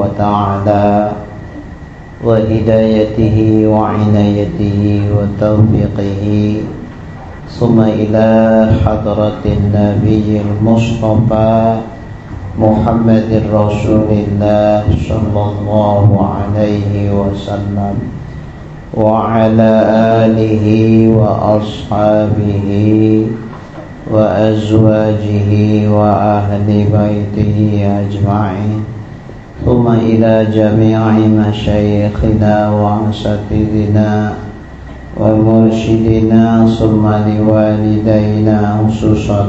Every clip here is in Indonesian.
وتعالى وهدايته وعنايته وتوفيقه ثم إلى حضرة النبي المصطفى محمد رسول الله صلى الله عليه وسلم وعلى آله وأصحابه وأزواجه وأهل بيته أجمعين ثم إلى جميع مشايخنا وأساتذتنا ومرشدنا ثم لوالدينا خصوصا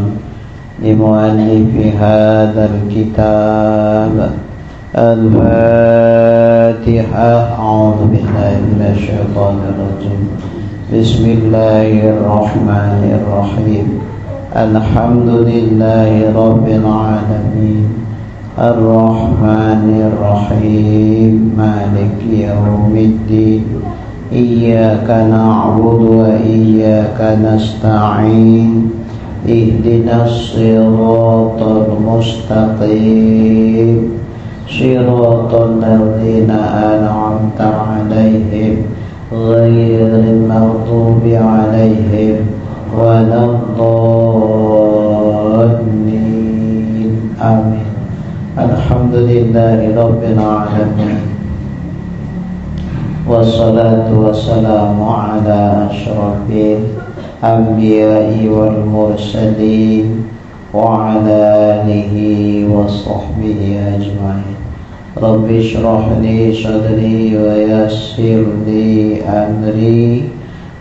لمؤلف هذا الكتاب الفاتحة. أعوذ بالله من الشيطان الرجيم. بسم الله الرحمن الرحيم. الحمد لله رب العالمين الرحمن الرحيم مالك يوم الدين إياك نعبد وإياك نستعين اهدنا الصراط المستقيم صراط الذين أنعمت عليهم غير المغضوب عليهم ولا الضالين آمين. الحمد لله رب العالمين والصلاة والسلام على أشرف الأنبياء والمرسلين وعلى آله وصحبه أجمعين. رب اشرح لي صدري ويسر لي أمري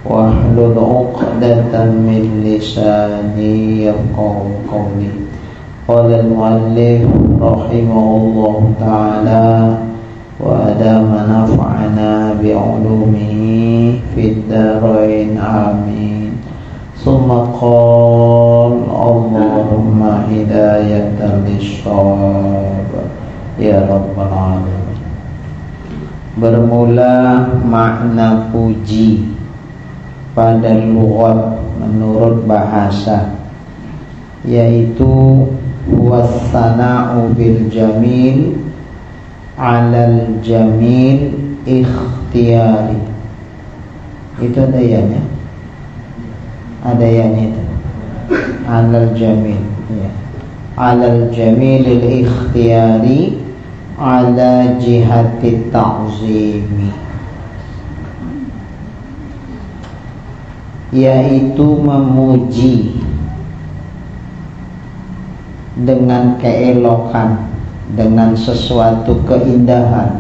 واحلل عقدة من لساني يفقهوا قولي. قال المؤلف رحمه الله تعالى وأدام نفعنا بعلومه في الدارين آمين. ثم قال اللهم هداية للصواب ya Rabbal Alamin. Bermula makna puji pada lughat menurut bahasa, yaitu wassana'u bil jamil alal jamil ikhtiyari. Itu ada yanya? Ada yanya itu alal jamil, ya. Alal jamil ikhtiyari ala jihati ta'zimi, yaitu memuji dengan keelokan, dengan sesuatu keindahan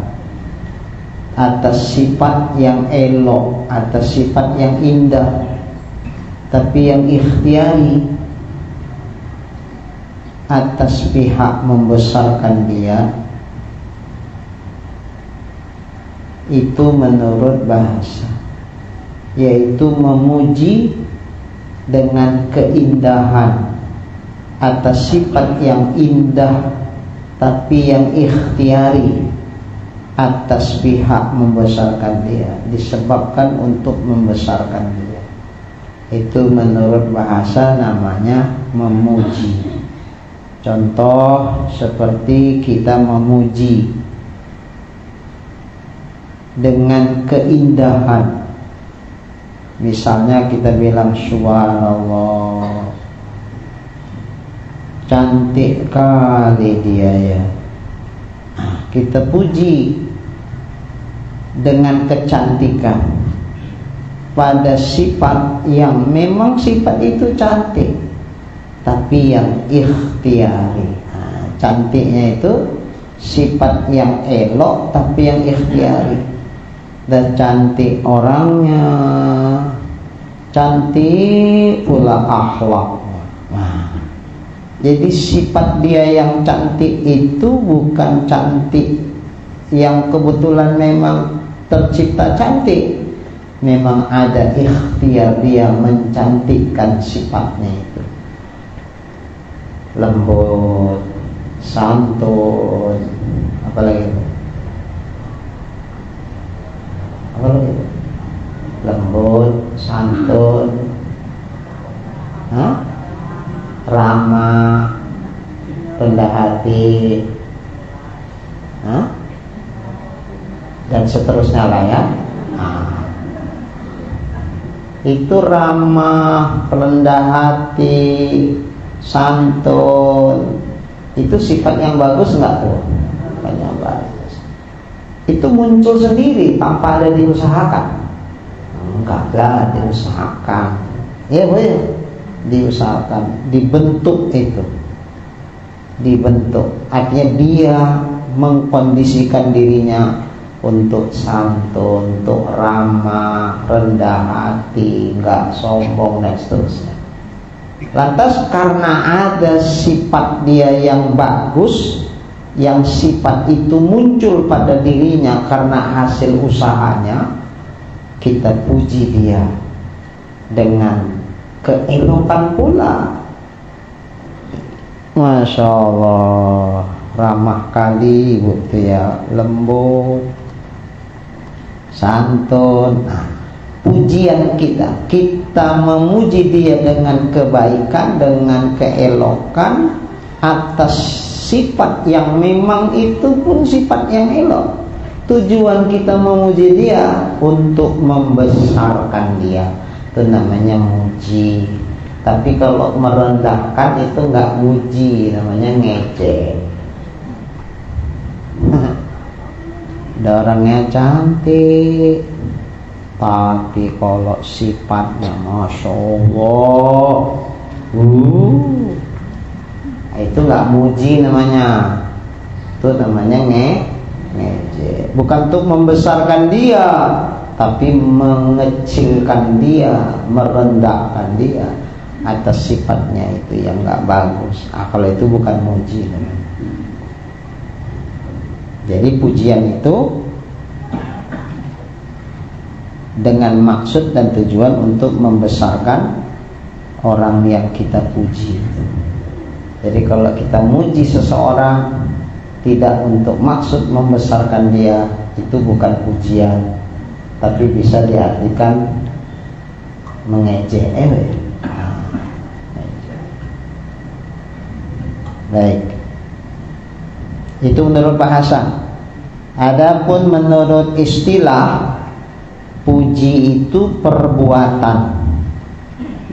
atas sifat yang elok, atas sifat yang indah, tapi yang ikhtiyari, atas pihak membesarkan dia. Itu menurut bahasa, yaitu memuji dengan keindahan atas sifat yang indah tapi yang ikhtiyari, atas pihak membesarkan dia, disebabkan untuk membesarkan dia. Itu menurut bahasa namanya memuji. Contoh seperti kita memuji dengan keindahan. Misalnya kita bilang subhanallah, cantik kali dia ya. Kita puji dengan kecantikan pada sifat yang memang sifat itu cantik, tapi yang ikhtiyari. Cantiknya itu sifat yang elok tapi yang ikhtiyari. Dan cantik orangnya, cantik pula akhlaknya. Jadi sifat dia yang cantik itu bukan cantik yang kebetulan memang tercipta cantik, memang ada ikhtiar dia mencantikkan sifatnya itu. Lembut, santun, apalagi itu? Apalagi itu? Lembut, santun, ramah, rendah hati, dan seterusnya lah ya. Nah, itu ramah, rendah hati, santun, itu sifat yang bagus nggak tuh? Sifat yang bagus. Itu muncul sendiri tanpa ada diusahakan. Enggak lah, diusahakan. Ya boleh, diusahakan, dibentuk itu. Dibentuk, artinya dia mengkondisikan dirinya untuk santun, untuk ramah, rendah hati, enggak sombong dan seterusnya. Lantas karena ada sifat dia yang bagus, yang sifat itu muncul pada dirinya karena hasil usahanya, kita puji dia dengan keelokan pula. Masya Allah, ramah kali ibu tuh ya, lembut, santun. Nah, pujian kita memuji dia dengan kebaikan, dengan keelokan atas sifat yang memang itu pun sifat yang elok. Tujuan kita memuji dia untuk membesarkan dia, itu namanya muji. Tapi kalau merendahkan itu nggak muji, namanya ngejek. Ada orangnya cantik, tapi kalau sifatnya Masya Allah, itu nggak muji namanya. Itu namanya ngejek. Bukan untuk membesarkan dia, tapi mengecilkan dia, merendahkan dia atas sifatnya itu yang nggak bagus. Kalau itu bukan muji namanya. Jadi pujian itu dengan maksud dan tujuan untuk membesarkan orang yang kita puji. Jadi kalau kita muji seseorang tidak untuk maksud membesarkan dia, itu bukan pujian, tapi bisa diartikan mengejek. Baik, itu menurut bahasa. Adapun menurut istilah, puji itu perbuatan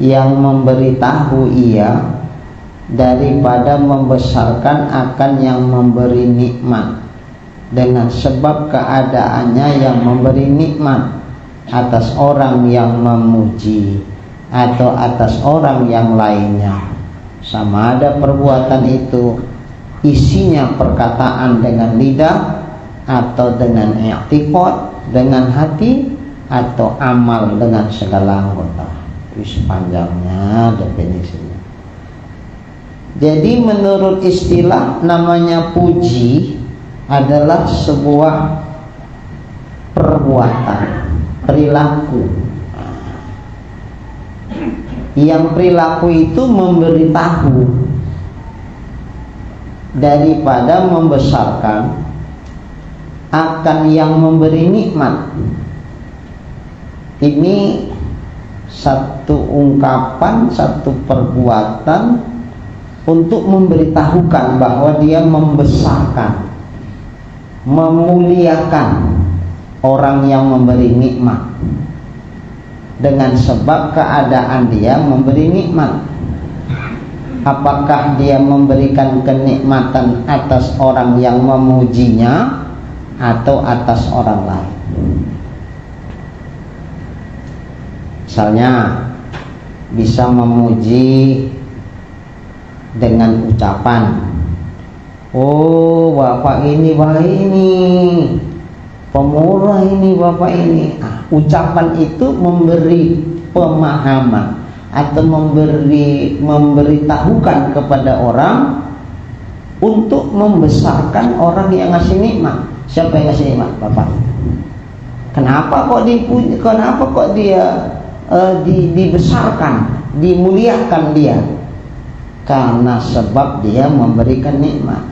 yang memberitahu ia daripada membesarkan akan yang memberi nikmat, dengan sebab keadaannya yang memberi nikmat atas orang yang memuji atau atas orang yang lainnya. Sama ada perbuatan itu isinya perkataan dengan lidah, atau dengan i'tiqad dengan hati, atau amal dengan segala anggota. Itu sepanjangnya definisinya. Jadi menurut istilah, namanya puji adalah sebuah perbuatan, perilaku. Yang perilaku itu memberitahu daripada membesarkan akan yang memberi nikmat. Ini satu ungkapan, satu perbuatan untuk memberitahukan bahwa dia membesarkan, memuliakan orang yang memberi nikmat, dengan sebab keadaan dia memberi nikmat. Apakah dia memberikan kenikmatan atas orang yang memujinya atau atas orang lain? Misalnya bisa memuji dengan ucapan, oh bapak ini baik ini, pemurah ini bapak ini. Ucapan itu memberi pemahaman atau memberitahukan kepada orang untuk membesarkan orang yang ngasih nikmat. Siapa yang ngasih nikmat? Bapak. Kenapa kok dipuji? Kenapa kok dia dibesarkan, dimuliakan dia? Karena sebab dia memberikan nikmat.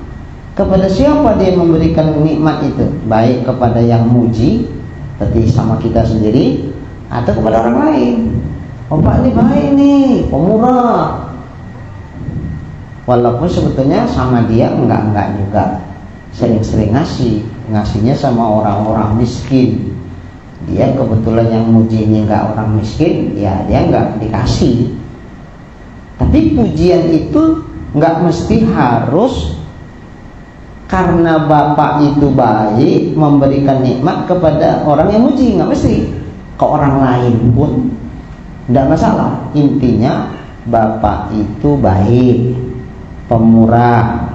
Kepada siapa dia memberikan nikmat itu? Baik kepada yang muji, berarti sama kita sendiri, atau kepada orang lain. Bapak ini baik nih, pemurah. Walaupun sebetulnya sama dia enggak juga sering-sering ngasih, ngasihnya sama orang-orang miskin. Dia kebetulan yang muji ini nggak orang miskin, ya dia nggak dikasih. Tapi pujian itu nggak mesti harus karena bapak itu baik memberikan nikmat kepada orang yang muji, nggak mesti. Ke orang lain pun nggak masalah. Intinya bapak itu baik, pemurah.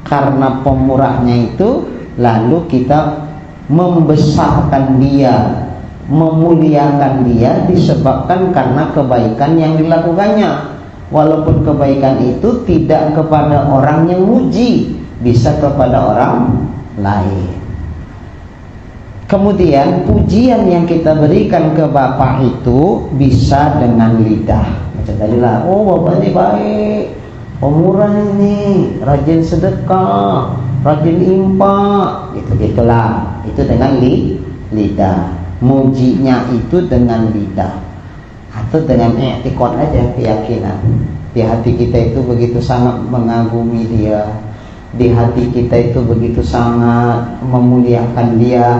Karena pemurahnya itu lalu kita membesarkan dia, memuliakan dia disebabkan karena kebaikan yang dilakukannya. Walaupun kebaikan itu tidak kepada orang yang muji, bisa kepada orang lain. Kemudian pujian yang kita berikan ke bapak itu bisa dengan lidah. Macam tadi lah, oh bapak ini baik, pemurah ini, rajin sedekah, rajin infak, gitu-gitulah. Itu dengan lidah. Mujinya itu dengan lidah. Atau dengan i'tiqad aja, keyakinan. Di hati kita itu begitu sangat mengagumi dia, di hati kita itu begitu sangat memuliakan dia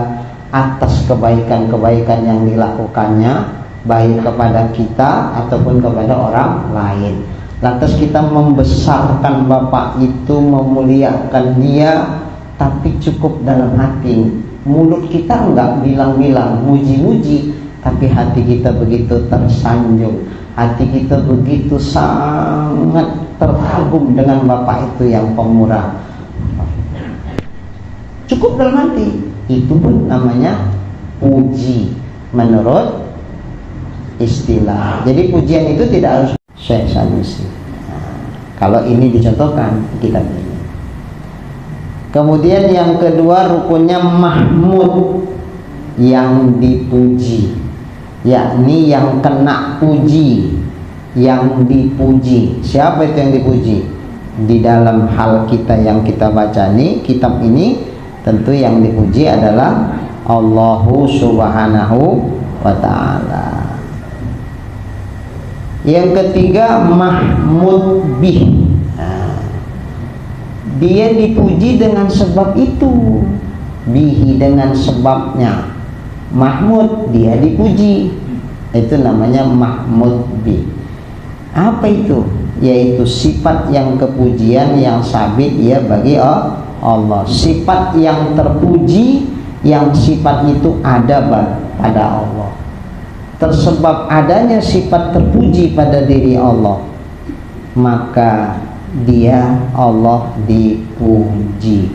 atas kebaikan-kebaikan yang dilakukannya, baik kepada kita ataupun kepada orang lain. Lantas kita membesarkan bapak itu, memuliakan dia, tapi cukup dalam hati. Mulut kita enggak bilang-bilang muji-muji, tapi hati kita begitu tersanjung, hati kita begitu sangat terkagum dengan bapak itu yang pemurah. Cukup dalam hati. Itu pun namanya puji menurut istilah. Jadi pujian itu tidak harus Syekh Sanusi. Kalau ini dicontohkan kitab ini. Kemudian yang kedua rukunnya mahmud, yang dipuji, yakni yang kena puji, yang dipuji. Siapa itu yang dipuji? Di dalam hal kita yang kita baca nih, kitab ini, tentu yang dipuji adalah Allahu subhanahu wa ta'ala. Yang ketiga mahmud bih. Dia dipuji dengan sebab itu, bihi dengan sebabnya. Mahmud, dia dipuji, itu namanya mahmud bih. Apa itu? Yaitu sifat yang kepujian yang sabit ya bagi Allah. Sifat yang terpuji, yang sifat itu ada pada Allah. Tersebab adanya sifat terpuji pada diri Allah, maka dia Allah dipuji.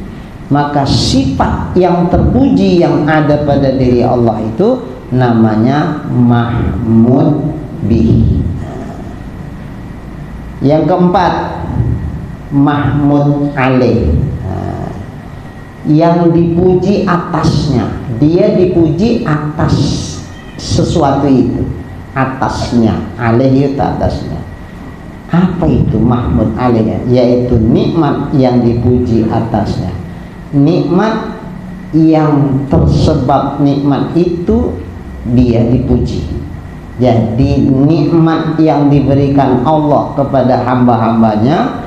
Maka sifat yang terpuji yang ada pada diri Allah itu namanya mahmud bih. Yang keempat, mahmud alaih, yang dipuji atasnya. Dia dipuji atas sesuatu itu, atasnya. Alaih itu atasnya. Apa itu mahmud alaih? Yaitu nikmat yang dipuji atasnya. Nikmat yang tersebab nikmat itu dia dipuji. Jadi nikmat yang diberikan Allah kepada hamba-hambanya,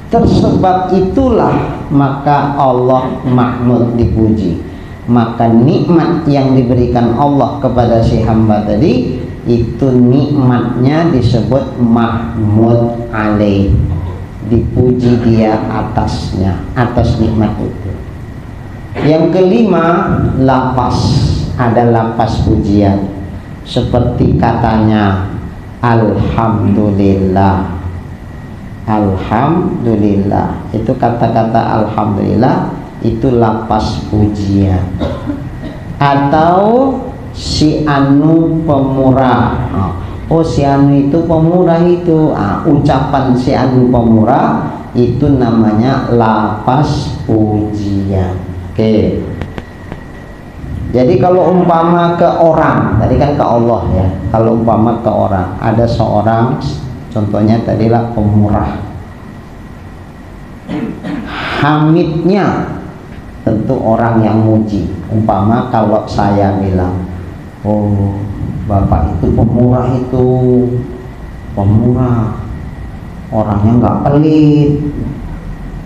tersebab itulah maka Allah mahmud dipuji. Maka nikmat yang diberikan Allah kepada si hamba tadi, itu nikmatnya disebut mahmud alaih, dipuji dia atasnya, atas nikmat itu. Yang kelima, lafaz. Ada lafaz pujian seperti katanya alhamdulillah. Alhamdulillah, itu kata-kata alhamdulillah, itu lafaz pujian. Atau si anu pemurah, oh si anu itu pemurah itu, ucapan si anu pemurah itu namanya lafaz pujian. Oke. Jadi kalau umpama ke orang, tadi kan ke Allah ya. Kalau umpama ke orang, ada seorang, contohnya tadilah pemurah, hamidnya tentu orang yang muji. Umpama kalau saya bilang, oh bapak itu pemurah, orangnya nggak pelit,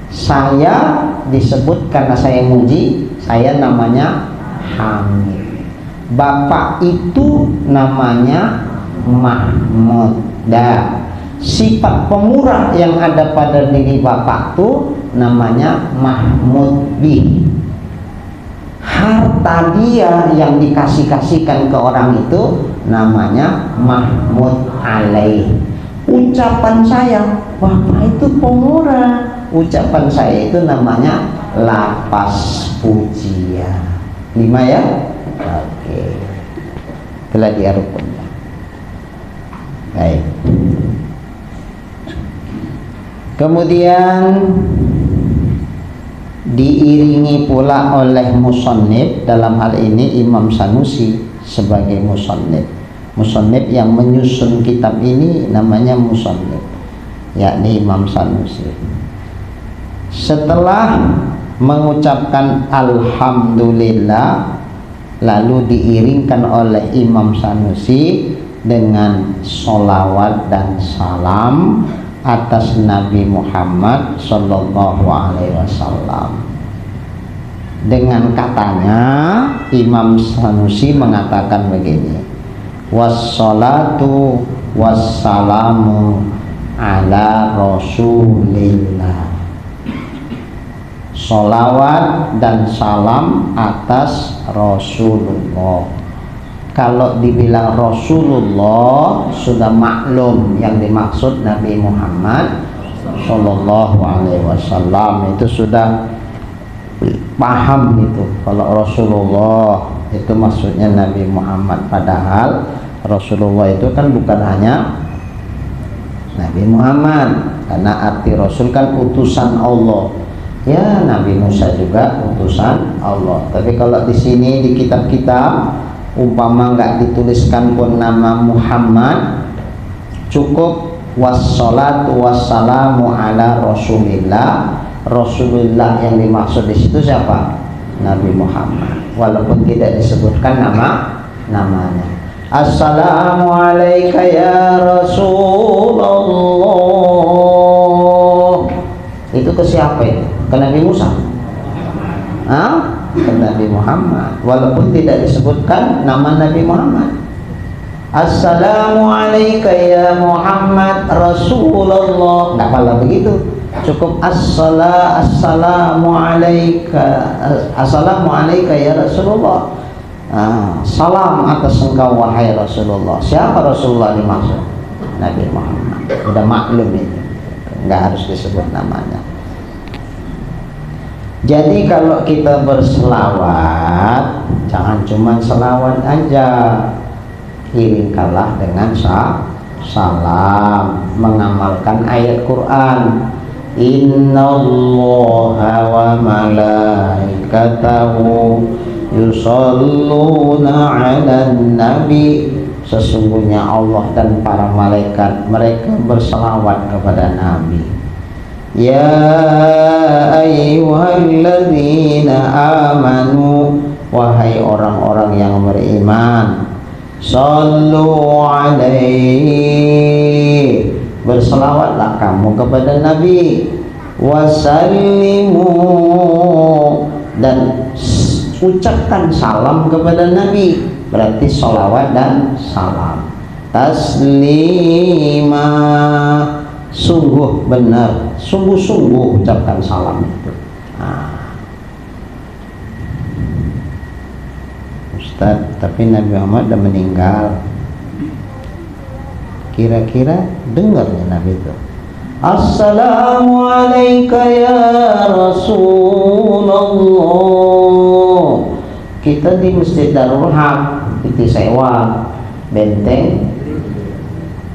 Saya disebut karena saya muji, saya namanya Hamid. Bapak itu namanya Mahmud. Dan sifat pemurah yang ada pada diri bapak itu namanya Mahmud bih. Harta dia yang dikasih-kasihkan ke orang itu namanya Mahmud alaih. Ucapan saya, bapak itu pemurah, ucapan saya itu namanya lapas pujian. 5 ya? Oke. Telah diarupkan. Baik. Kemudian diiringi pula oleh musannif, dalam hal ini Imam Sanusi sebagai musannif. Musannif yang menyusun kitab ini namanya musannif, yakni Imam Sanusi. Setelah mengucapkan alhamdulillah, lalu diiringkan oleh Imam Sanusi dengan sholawat dan salam atas Nabi Muhammad sallallahu alaihi wasallam. Dengan katanya Imam Sanusi mengatakan begini: wassalatu wassalamu ala Rasulillah. Sholawat dan salam atas Rasulullah. Kalau dibilang Rasulullah sudah maklum yang dimaksud Nabi Muhammad sallallahu alaihi wasallam, itu sudah paham itu. Kalau Rasulullah itu maksudnya Nabi Muhammad, padahal Rasulullah itu kan bukan hanya Nabi Muhammad, karena arti Rasul kan utusan Allah. Ya, Nabi Musa juga utusan Allah. Tapi kalau di sini di kitab-kitab umpama nggak dituliskan pun nama Muhammad, cukup wassalatu wassalamu ala Rasulillah. Rasulullah yang dimaksud di situ siapa? Nabi Muhammad, walaupun tidak disebutkan namanya. Assalamu alayka ya Rasulullah. Itu ke siapa itu? Ke Nabi Musa? Ke Nabi Muhammad, walaupun tidak disebutkan nama Nabi Muhammad. Assalamu alayka ya Muhammad Rasulullah. Nggak pala begitu, cukup assalamu alayka ya Rasulullah. Salam atas engkau wahai Rasulullah. Siapa Rasulullah dimaksud? Nabi Muhammad. Udah maklum itu, nggak harus disebut namanya. Jadi kalau kita berselawat, jangan cuma selawat aja, iringkanlah dengan salam, mengamalkan ayat Quran. Innallaha wa malaikatahu yusalluna 'alan nabi. Sesungguhnya Allah dan para malaikat mereka berselawat kepada Nabi. Ya ayyuhalladzina amanu, wahai orang-orang yang beriman, sallu alaihi, berselawatlah kamu kepada Nabi, wasallimu, dan ucapkan salam kepada Nabi, berarti sholawat dan salam. Taslima, sungguh benar, sungguh-sungguh ucapkan salam itu. Ustaz, tapi Nabi Muhammad sudah meninggal, kira-kira dengarnya Nabi itu Assalamu alayka ya Rasulullah. Kita di Masjid Darul Haq itu sewa benteng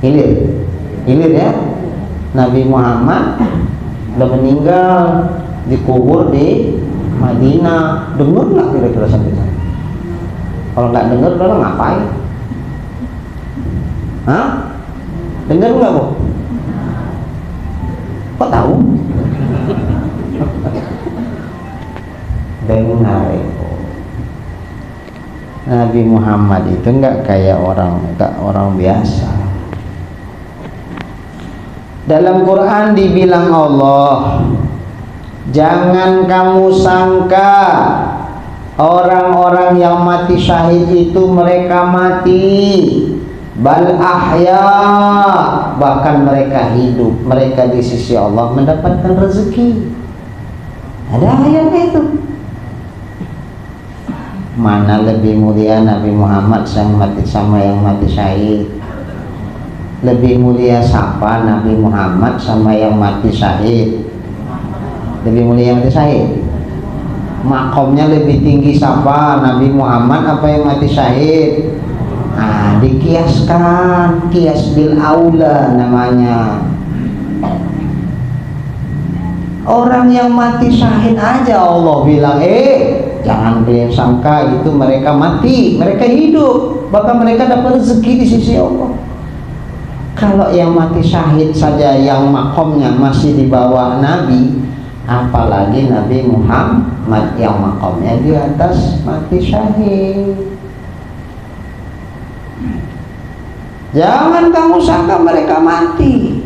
hilir ya. Nabi Muhammad udah meninggal, dikubur di Madinah. Dengar nggak kira-kira sampai sana? Kalau nggak dengar, udah ngapain? Dengar nggak Bu? Kok tahu? Dengar itu. Nabi Muhammad itu nggak kayak orang biasa. Dalam Quran dibilang Allah Jangan kamu sangka orang-orang yang mati syahid itu mereka mati, bal ahya, bahkan mereka hidup, mereka di sisi Allah mendapatkan rezeki. Ada ayatnya itu. Mana lebih mulia Nabi Muhammad yang mati sama yang mati syahid? Lebih mulia siapa, Nabi Muhammad sama yang mati syahid? Lebih mulia yang mati syahid. Makomnya lebih tinggi siapa, Nabi Muhammad apa yang mati syahid? Nah, dikiaskan, kias bil aula namanya. Orang yang mati syahid aja Allah bilang, jangan kalian sangka itu mereka mati, mereka hidup, bahkan mereka dapat rezeki di sisi Allah. Kalau yang mati syahid saja yang makomnya masih di bawah Nabi, apalagi Nabi Muhammad yang makomnya di atas mati syahid. Jangan kamu sangka mereka mati.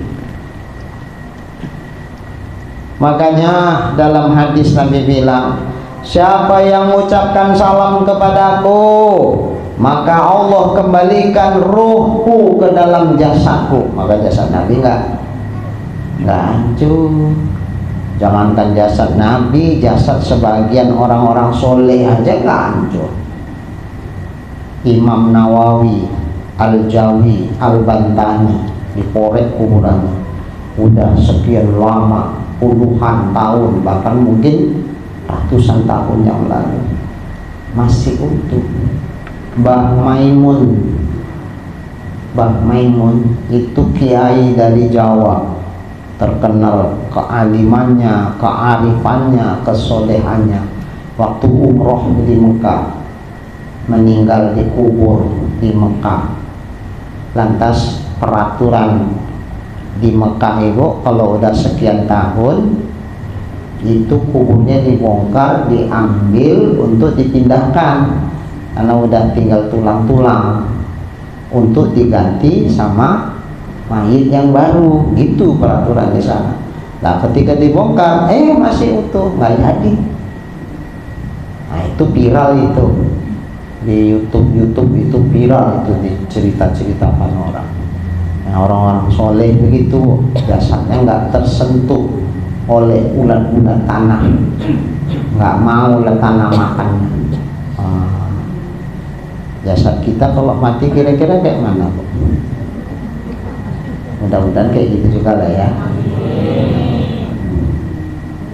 Makanya dalam hadis Nabi bilang, siapa yang mengucapkan salam kepadaku, maka Allah kembalikan ruhku ke dalam jasadku. Maka jasad Nabi enggak hancur. Jangankan jasad Nabi, jasad sebagian orang-orang soleh aja enggak hancur. Imam Nawawi, Al-Jawi, Al-Bantani dikorek kuburannya. Udah sekian lama, puluhan tahun, bahkan mungkin ratusan tahun yang lalu, masih utuh. Mbah Maimun itu kiai dari Jawa, terkenal kealimannya, kearifannya, kesolehannya. Waktu umroh di Mekah, meninggal dikubur di Mekah. Lantas peraturan di Mekah itu kalau udah sekian tahun itu kuburnya dibongkar, diambil untuk dipindahkan karena udah tinggal tulang-tulang, untuk diganti sama mayit yang baru. Gitu peraturan di sana. Nah ketika dibongkar masih utuh, nggak jadi. Nah itu viral itu di YouTube itu viral itu, di cerita-ceritakan orang. Nah, orang-orang soleh begitu, jasadnya nggak tersentuh oleh ulat-ulat tanah, nggak mau ulat tanah makannya. Jasad kita kalau mati kira-kira kayak mana, Bu? Mudah-mudahan kayak gitu juga lah ya.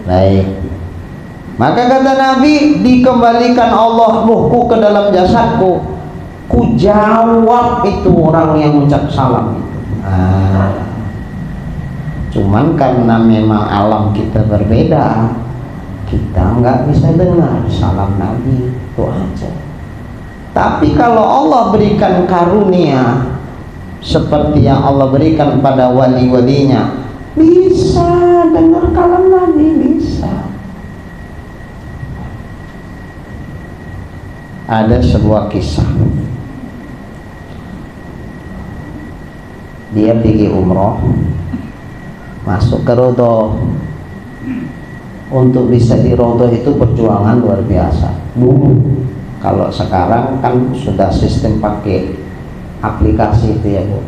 Baik. Maka kata Nabi, dikembalikan Allah ruhku ke dalam jasadku. Ku jawab itu orang yang ucap salam itu. Cuman karena memang alam kita berbeda, kita nggak bisa dengar salam Nabi, itu aja. Tapi kalau Allah berikan karunia seperti yang Allah berikan pada wali-walinya, bisa dengar kalam Nabi, bisa. Ada sebuah kisah, dia pergi umroh, masuk ke Rodoh. Untuk bisa di Rodoh itu perjuangan luar biasa dulu. Kalau sekarang kan sudah sistem pakai aplikasi itu ya, Bu.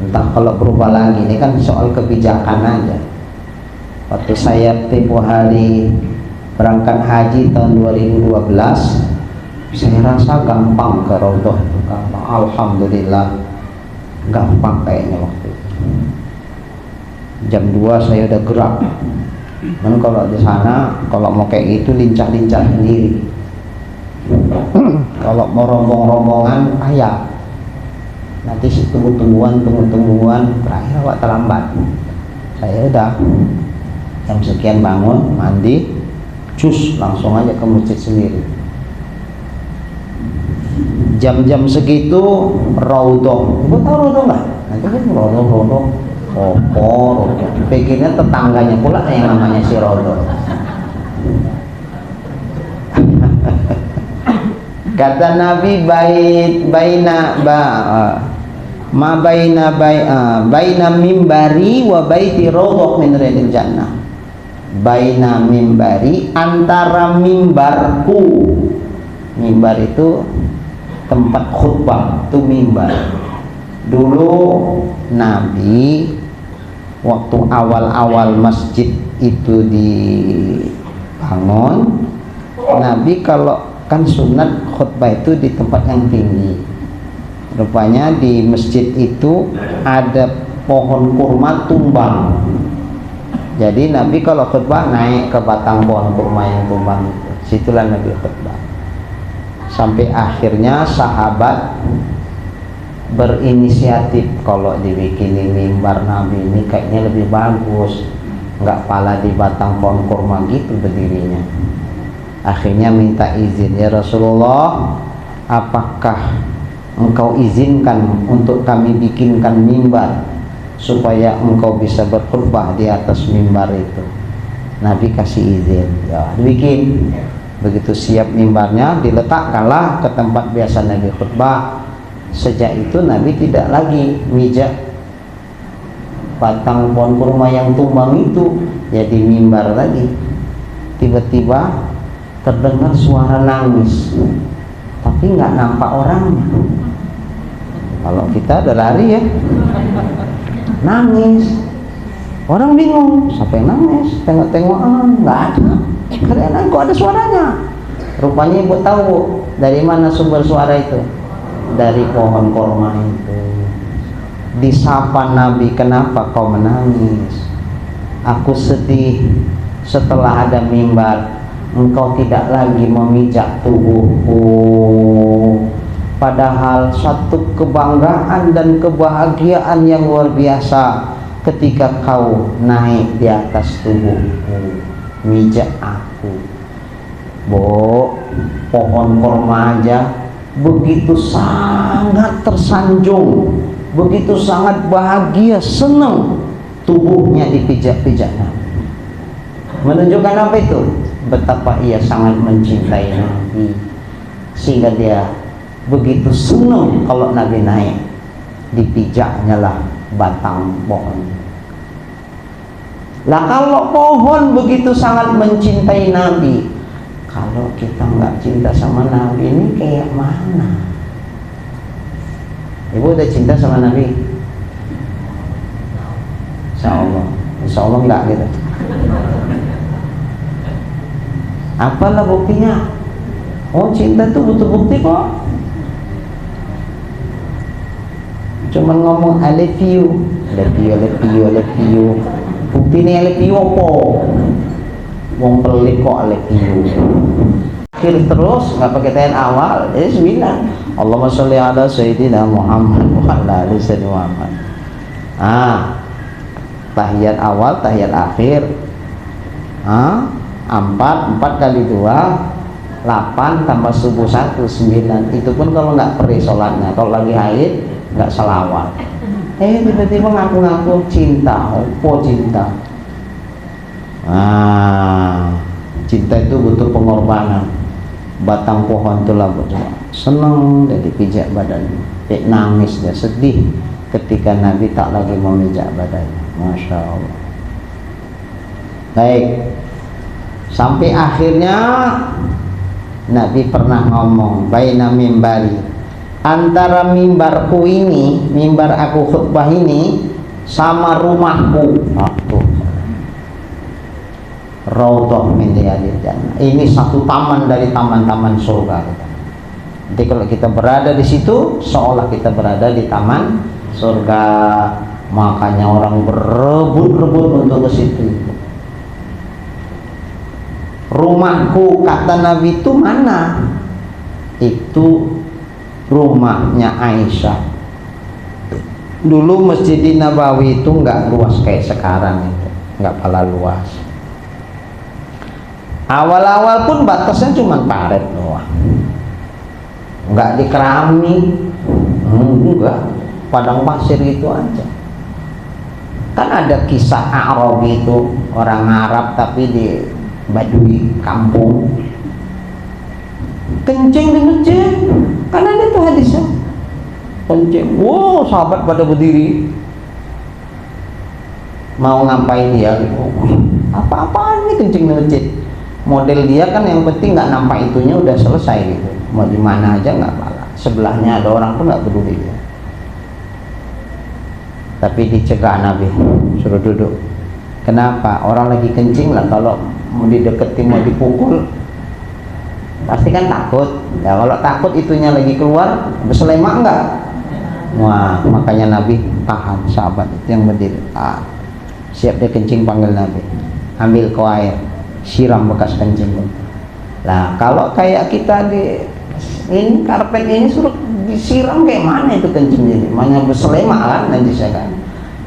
Entah kalau berubah lagi, ini kan soal kebijakan aja. Waktu saya tempoh hari berangkat haji tahun 2012, saya rasa gampang ke Rodoh, gampang. Alhamdulillah gampang kayaknya waktu itu. Jam 2 saya udah gerak. Dan kalau di sana kalau mau kayak gitu lincah-lincah sendiri. Kalau mau rombongan payah. Nanti tunggu-tungguan, terakhir awak terlambat. Saya udah jam sekian bangun, mandi, cus langsung aja ke masjid sendiri. Jam-jam segitu Raudhah. Ibu tahu Raudhah nggak? Nanti kan Raudhah. Pikirnya tetangganya pula yang namanya si Raudhah. Kata Nabi, baina mimbari wa baiti Raudhah min riyadil jannah. baina mimbari, antara mimbarku. Mimbar itu tempat khutbah, itu mimbar. Dulu Nabi waktu awal-awal masjid itu dibangun, Nabi kalau kan sunat khutbah itu di tempat yang tinggi. Rupanya di masjid itu ada pohon kurma tumbang. Jadi Nabi kalau khutbah naik ke batang pohon kurma yang tumbang itu. Situlah Nabi khutbah. Sampai akhirnya sahabat berinisiatif, kalau dibikinin mimbar Nabi ini kayaknya lebih bagus, nggak pala di batang pohon kurma gitu berdirinya. Akhirnya minta izin, ya Rasulullah, apakah engkau izinkan untuk kami bikinkan mimbar supaya engkau bisa berkhutbah di atas mimbar itu? Nabi kasih izin, ya dibikin. Begitu siap mimbarnya, diletakkanlah ke tempat biasa Nabi khutbah. Sejak itu Nabi tidak lagi mijak batang pohon kurma yang tumbang itu, jadi mimbar lagi. Tiba-tiba terdengar suara nangis, tapi nggak nampak orangnya. Kalau kita udah lari ya, nangis. Orang bingung, siapa yang nangis? Tengok-tengok, nggak ada. Karena kok ada suaranya. Rupanya ibu tahu, Bu, dari mana sumber suara itu? Dari pohon kurma itu. Disapa Nabi, kenapa kau menangis? Aku sedih setelah ada mimbar, engkau tidak lagi memijak tubuhku. Padahal satu kebanggaan dan kebahagiaan yang luar biasa ketika kau naik di atas tubuhku, mijak aku. Bu, pohon kurma aja begitu sangat tersanjung, begitu sangat bahagia, senang tubuhnya dipijak-pijak Nabi. Menunjukkan apa itu? Betapa ia sangat mencintai Nabi, sehingga dia begitu senang kalau Nabi naik, dipijaknya lah batang pohon. Lah kalau pohon begitu sangat mencintai Nabi, kalau kita nggak cinta sama Nabi ini kayak mana? Ibu udah cinta sama Nabi? Insya Allah nggak gitu. Apalah buktinya? Oh, cinta tuh butuh bukti kok. Cuman ngomong I love you, love you, love you, love you. Bukti nih I love you apa? Wong pelik kok I love you. Akhir terus nggak pakai tayan awal, jadi 9. Allahumma sholli ala sayyidina Muhammad wa ala ali sayyidina Muhammad. Tahiyat awal, tahiyat akhir. 4 kali 2 8 tambah subuh 1 9. Itu pun kalau nggak perih sholatnya. Kalau lagi haid nggak salawat. Tiba-tiba ngaku-ngaku cinta. Opo cinta? Cinta itu butuh pengorbanan. Batang pohon itulah seneng dan dipijak badannya. Nangis dia, sedih ketika Nabi tak lagi memijak badannya. Masya Allah. Baik, sampai akhirnya Nabi pernah ngomong, baina mimbari, antara mimbarku ini, mimbar aku khutbah ini, sama rumahku. Raudhah min riyadil jannah. Ini satu taman dari taman-taman surga. Jadi kalau kita berada di situ, seolah kita berada di taman surga. Makanya orang berebut-rebut untuk ke situ. Rumahku, kata Nabi, itu mana? Itu rumahnya Aisyah. Dulu Masjid Nabawi itu nggak luas kayak sekarang itu, nggak pala luas. Awal-awal pun batasnya cuma paret doang, nggak dikerami, enggak, padang pasir itu aja. Kan ada kisah Arabi itu, orang Arab tapi di Badui kampung, kencing di masjid. Kan ada tuh hadisnya, kencing. Wow, sahabat pada berdiri, mau ngapain dia? Apa-apaan nih kencing di masjid. Model dia kan yang penting nggak nampak itunya udah selesai gitu. Mau di mana aja nggak apa-apa. Sebelahnya ada orang pun nggak peduli dia. Tapi dicegah Nabi, suruh duduk. Kenapa? Orang lagi kencing lah, kalau mau dideketin, mau dipukul, pasti kan takut. Ya kalau takut itunya lagi keluar, berselema enggak? Wah, makanya Nabi tahan sahabat itu yang berdiri. Siap dia kencing, panggil Nabi, ambil ke air, siram bekas kencing. Nah kalau kayak kita di ini karpet ini suruh disiram kayak mana itu kencing, jadi mana berselema kan nanti saya kan.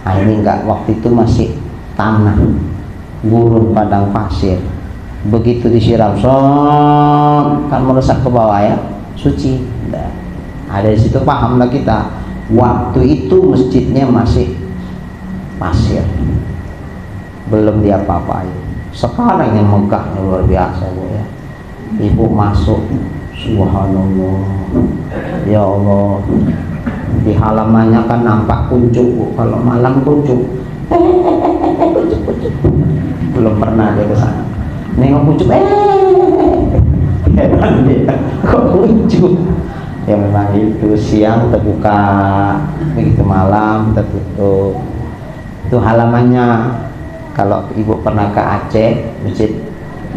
Nah ini enggak, waktu itu masih tanah gurun padang pasir, begitu disiram kan meresap ke bawah ya, suci. Nah, ada di situ pahamlah kita, waktu itu masjidnya masih pasir, belum diapa-apain. Sekarang yang megahnya luar biasa ya. Ibu masuk, subhanallah, ya Allah, di halamannya kan nampak kuncup, Bu. Kalau malam kuncup, kuncup. Belum pernah dia ke sana. Nengok kuncup, heran dia, kok kuncup? Ya memang itu, siang terbuka, begitu malam tertutup. Itu halamannya. Kalau ibu pernah ke Aceh, Masjid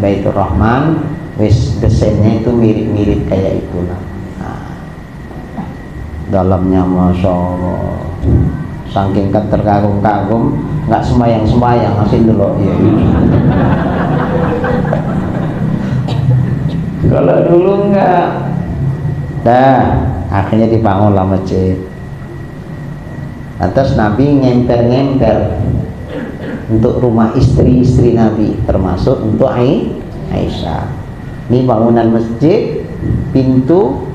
Baitur Rahman, wis desainnya itu mirip-mirip kayak itulah. Nah, dalamnya masya Allah, saking terkagum-kagum, nggak sembayang masih dulu ya. Kalau dulu nggak, akhirnya dibangunlah masjid. Atas Nabi ngemper-ngemper untuk rumah istri-istri Nabi, termasuk untuk Aisyah. Ini bangunan masjid, pintu,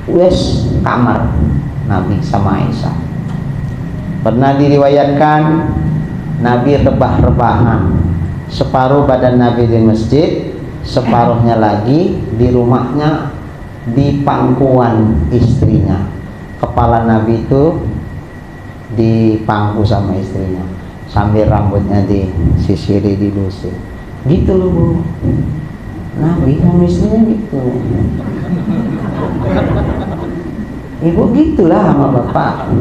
wes kamar Nabi sama Aisyah. Pernah diriwayatkan Nabi rebah-rebahan, separuh badan Nabi di masjid, separuhnya lagi di rumahnya, di pangkuan istrinya. Kepala Nabi itu dipangku sama istrinya, sambil rambutnya disisiri, dilusir gitu loh, Bu. Nabi sama istrinya gitu. Ibu gitulah sama bapak.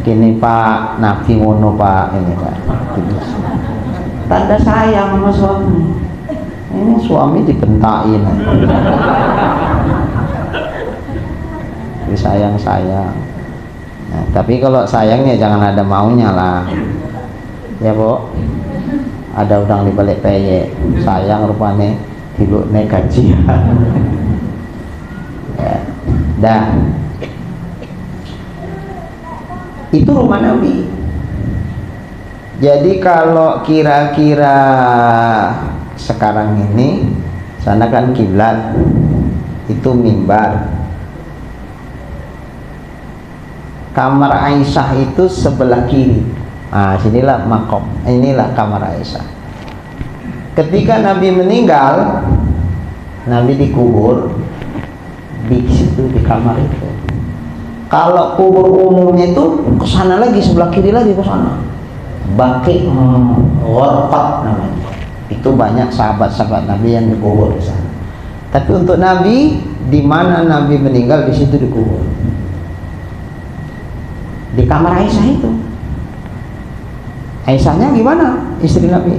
Gini Pak, Nabi ngono Pak, ini Pak. Tanda sayang sama suami. Ini suami dibentain. Sayang-sayang. Nah, tapi kalau sayangnya jangan ada maunya lah. Ya, Bu. Ada udang di balik peyek. Sayang rupanya dilukne gajian. Ya. Dah. Itu rumah Nabi. Jadi kalau kira-kira sekarang ini, sana kan kiblat, itu mimbar. Kamar Aisyah itu sebelah kiri. Nah, sinilah makom, inilah kamar Aisyah. Ketika Nabi meninggal, Nabi dikubur di situ, di kamar itu. Kalau kubur umumnya itu ke sana lagi, sebelah kiri lagi ke sana. Baqi' Gharqad namanya. Itu banyak sahabat-sahabat Nabi yang dikubur di sana. Tapi untuk Nabi, di mana Nabi meninggal, di situ dikubur. Di kamar Aisyah itu. Aisyahnya gimana? Istri Nabi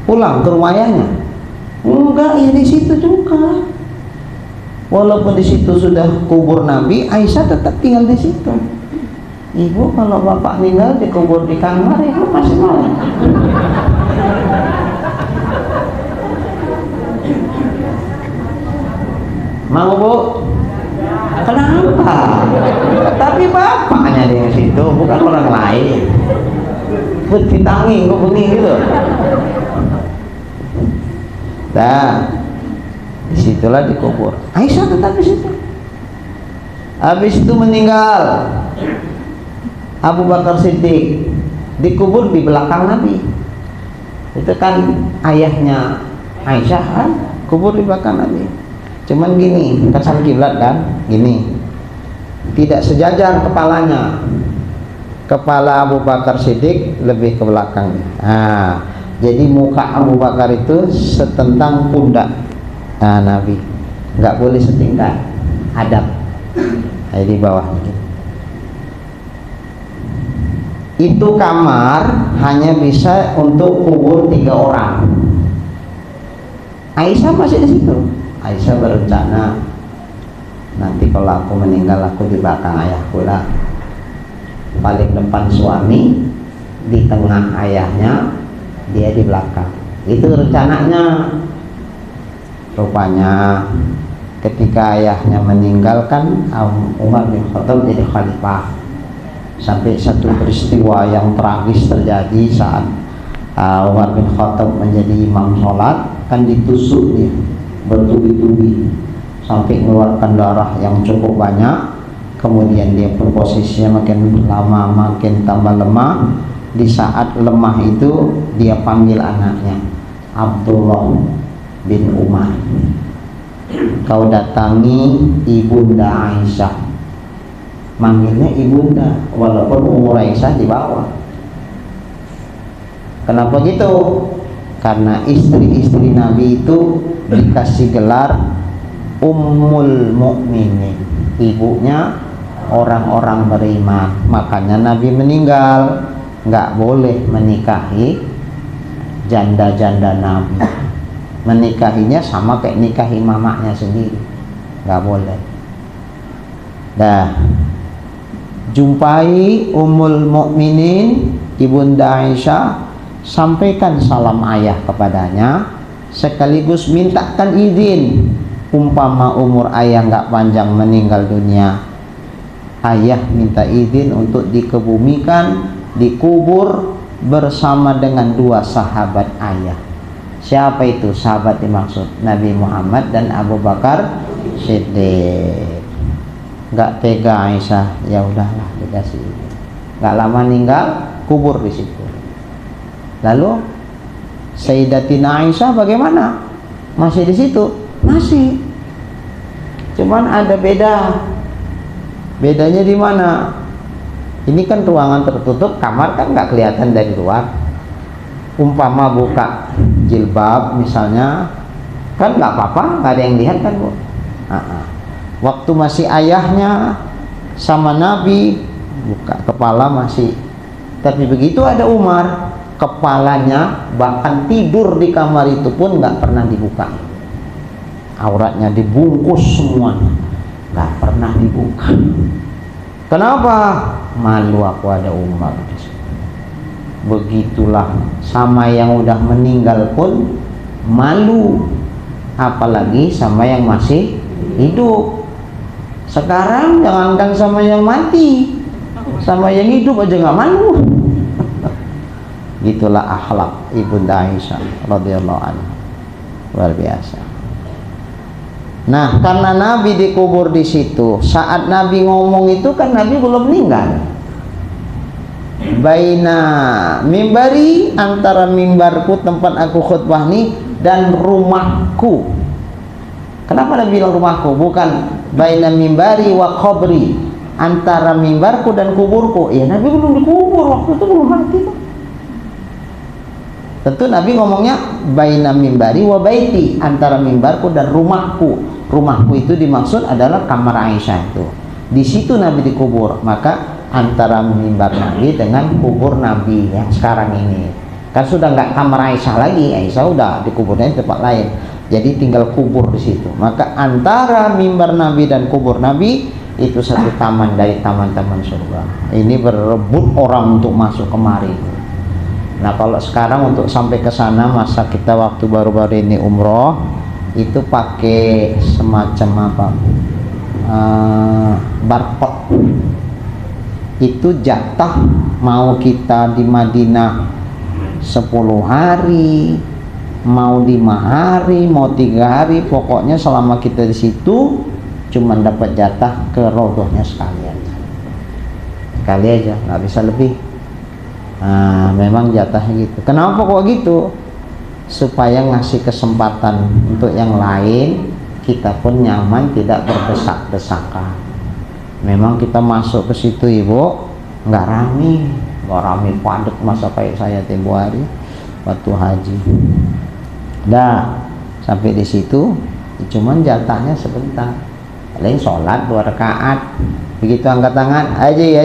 pulang ke rumah ayahnya? Enggak, ya di situ juga. Walaupun di situ sudah kubur Nabi, Aisyah tetap tinggal di situ. Ibu kalau bapak meninggal dikubur di kamar, ibu masih mau? Mau, Bu? Kenapa? Tapi bapaknya di situ, bukan orang lain. Ditangi, kok bunyi gitu. Nah, disitulah dikubur. Aisyah tetap di situ. Habis itu meninggal Abu Bakar Siddiq, dikubur di belakang Nabi. Itu kan ayahnya Aisyah kan, kubur di belakang Nabi. Cuman gini, kasar kiblat kan, gini, tidak sejajar kepalanya. Kepala Abu Bakar Siddiq lebih ke belakang. Nah, Jadi muka Abu Bakar itu setentang pundak Nabi, nggak boleh setingkat, hadap di bawah. Itu kamar hanya bisa untuk kubur 3 orang. Aisyah masih di situ. Aisyah berencana, nanti kalau aku meninggal aku di belakang ayahku lah, paling depan suami, di tengah ayahnya, dia di belakang. Itu rencananya. Rupanya ketika ayahnya meninggalkan, Umar bin Khattab jadi khalifah. Sampai satu peristiwa yang tragis terjadi saat Umar bin Khattab menjadi imam sholat, kan ditusuk dia bertubi-tubi sampai mengeluarkan darah yang cukup banyak. Kemudian dia pun posisinya makin lama makin tambah lemah. Di saat lemah itu dia panggil anaknya, Abdullah bin Umar, kau datangi ibunda Aisyah. Manggilnya ibunda walaupun umur Aisyah di bawah. Kenapa gitu? Karena istri-istri Nabi itu dikasih gelar Ummul Mukminin, ibunya orang-orang beriman. Makanya Nabi meninggal nggak boleh menikahi janda-janda Nabi. Menikahinya sama kayak nikahi mamanya sendiri, nggak boleh. Dah, jumpai Ummul Mukminin ibunda Aisyah, sampaikan salam ayah kepadanya, sekaligus mintakan izin umpama umur ayah nggak panjang meninggal dunia, ayah minta izin untuk dikebumikan, dikubur bersama dengan 2 sahabat ayah. Siapa itu sahabat dimaksud? Nabi Muhammad dan Abu Bakar Siddiq. Nggak tega Aisyah, ya udahlah dikasih. Nggak lama meninggal, kubur di situ. Lalu Sayyidatina Aisyah bagaimana? Masih di situ? Masih. Cuman ada beda. Bedanya di mana? Ini kan ruangan tertutup, kamar kan nggak kelihatan dari luar. Umpama buka jilbab misalnya, kan nggak apa-apa, nggak ada yang lihat kan, Bu. Waktu masih ayahnya sama Nabi, buka kepala masih. Tapi begitu ada Umar, kepalanya bahkan tidur di kamar itu pun nggak pernah dibuka. Auratnya dibungkus semuanya, nggak pernah dibuka. Kenapa? Malu aku ada Umar. Begitulah, sama yang udah meninggal pun malu, apalagi sama yang masih hidup. Sekarang jangankan sama yang mati, sama yang hidup aja nggak malu. Gitulah akhlak ibunda Aisyah radhiyallahu anha, luar biasa. Nah, karena Nabi dikubur di situ, saat Nabi ngomong itu kan Nabi belum meninggal. Baina mimbari, antara mimbarku tempat aku khutbah nih dan rumahku. Kenapa Nabi bilang rumahku? Bukan baina mimbari wa qabri, antara mimbarku dan kuburku. Ya Nabi belum dikubur, waktu itu belum mati tuh. Tentu Nabi ngomongnya baina mimbari wa baiti, antara mimbarku dan rumahku. Rumahku itu dimaksud adalah kamar Aisyah itu. Di situ Nabi dikubur. Maka antara mimbar Nabi dengan kubur Nabi yang sekarang ini kan sudah nggak kamar Aisyah lagi. Aisyah udah dikuburnya di tempat lain. Jadi tinggal kubur di situ. Maka antara mimbar Nabi dan kubur Nabi itu satu taman dari taman-taman surga. Ini berebut orang untuk masuk kemari. Nah, kalau sekarang untuk sampai ke sana, masa kita waktu baru-baru ini umroh itu pakai semacam apa? Barcode. Itu jatah, mau kita di Madinah 10 hari, mau 5 hari, mau 3 hari, pokoknya selama kita di situ cuman dapat jatah ke rodohnya sekalian. Sekali aja, nggak bisa lebih. Nah, memang jatahnya gitu. Kenapa kok gitu? Supaya ngasih kesempatan untuk yang lain, kita pun nyaman, tidak berdesak-desakan. Memang kita masuk ke situ, Ibu, nggak rame padat masa kayak saya tempo hari. waktu haji. Dah sampai di situ, cuman jatahnya sebentar. Paling sholat 2 rakaat. Begitu angkat tangan, haji,